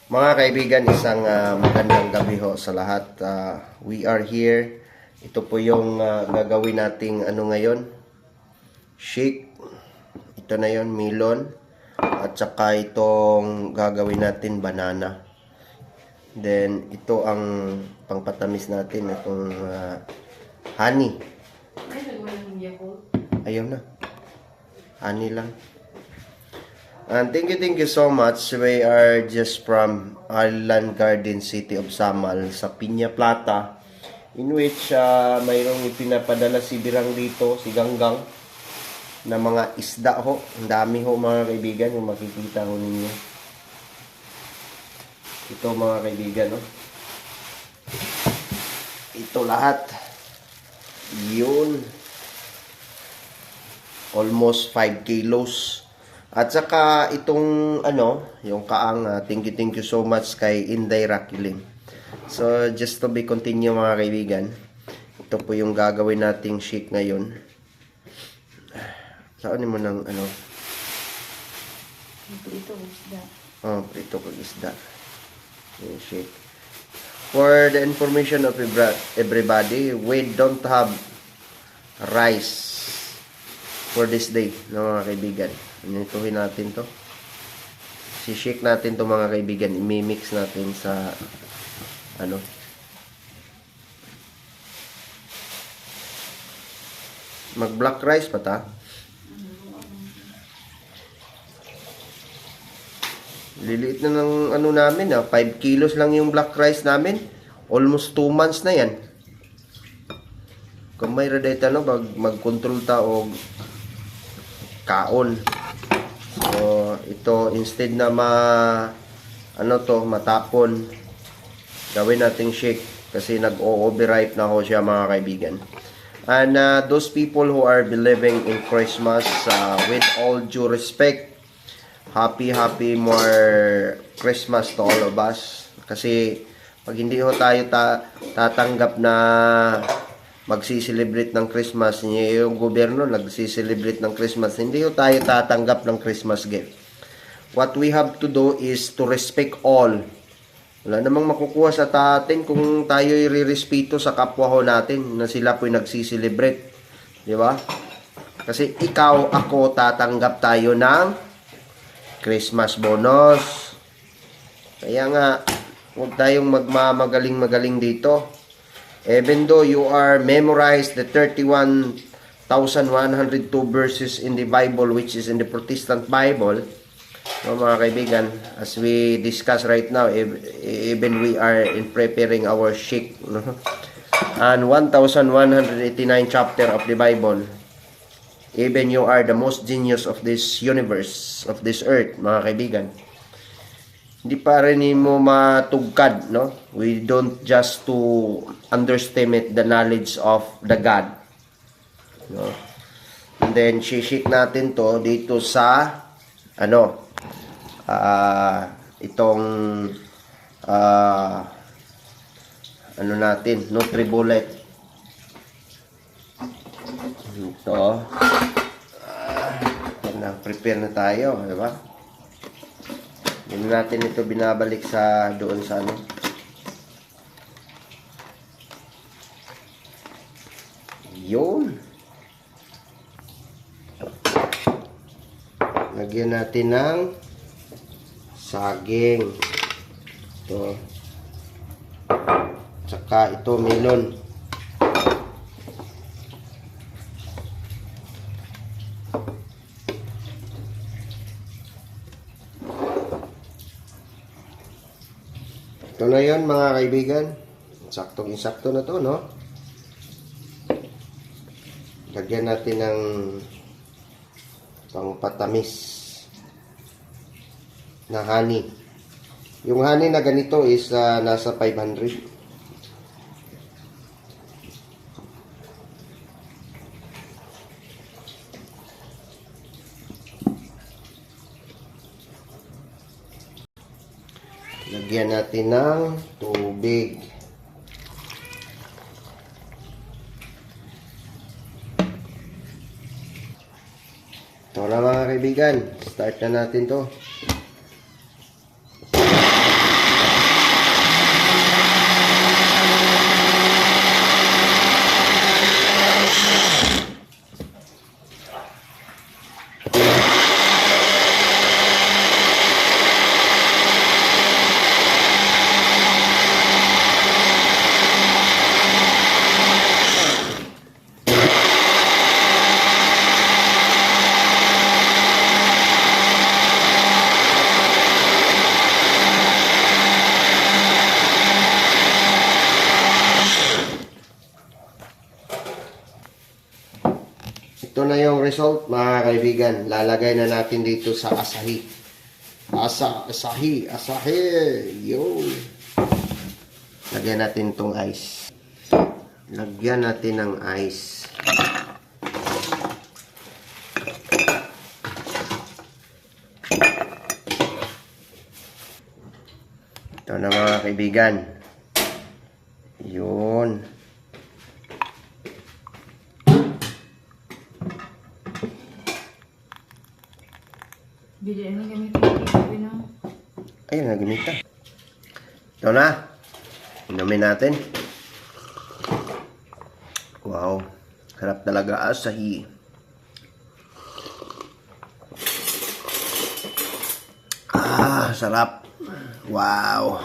Mga kaibigan, isang magandang gabi ho sa lahat. We are here. Ito po yung gagawin nating ano ngayon. Shake. Ito na yon, melon. At saka itong gagawin natin banana. Then ito ang pangpatamis natin, itong honey. Ayaw na. Honey lang. And thank you so much. We are just from Island Garden City of Samal sa Piña Plata, in which mayroong ipinapadala si Birang dito, si Ganggang, na mga isda ho. Ang dami ho mga kaibigan, yung makikita ho ninyo. Ito mga kaibigan, no? Ito lahat. Yun. Almost 5 kilos. At saka itong yung kaang thank you so much kay Inday Rakiling. So just to be continue mga kaibigan, ito po yung gagawin nating shake ngayon. Saan mo ng Prito isda. Prito kag isda. Yung shake. For the information of everybody, we don't have rice for this day, no, mga kaibigan. Nituhin natin to. Si-shake natin to mga kaibigan. I-mix natin sa mag-black rice pa ta. Liliit na ng namin 5 kilos lang yung black rice namin. Almost 2 months na yan. Kung may redeta mag-control ta o kaon. So, ito instead na matapon, gawin nating shake kasi nag-o-overripe na ho siya mga kaibigan. And those people who are believing in Christmas, with all due respect, happy more Christmas to all of us. Kasi pag hindi ho tayo tatanggap na magsiselebrate ng Christmas, yung gobyerno nagsiselebrate ng Christmas, hindi ho tayo tatanggap ng Christmas gift. What we have to do is to respect all. Wala namang makukuha sa atin kung tayo i-respeto sa kapwa ho natin na sila po'y nagsiselebrate. Di ba? Kasi ikaw, ako, tatanggap tayo ng Christmas bonus. Kaya nga, huwag tayong magmamagaling-magaling dito. Even though you are memorized the 31,102 verses in the Bible, which is in the Protestant Bible, mga kaibigan, as we discuss right now, even we are in preparing our shake, and 1,189 chapter of the Bible, even you are the most genius of this universe, of this earth, mga kaibigan, hindi pa rin mo matugkad, no? We don't just to underestimate the knowledge of the God, no? And then shake natin to dito sa itong natin, NutriBullet. Ito prepare na tayo, di ba? Hindi natin ito binabalik sa doon sa yun. Lagyan natin ng saging. Ito. Tsaka ito melon. Ito na yun mga kaibigan. Saktong-insakto na to, no? Lagyan natin ng pangpatamis na honey. Yung honey na ganito is nasa 500. Lagyan natin ng tubig. Ito na mga kaibigan. Start na natin to. na yung result, mga kaibigan. Lalagay na natin dito sa asahi. Asahi. Yun. Lagyan natin tong ice. Lagyan natin ng ice. Ito na mga kaibigan. Yun. Bilihan na gamit yung Ayun, nagamita. Ito na. Inumin natin. Wow. Sarap talaga asahi. Sarap. Wow.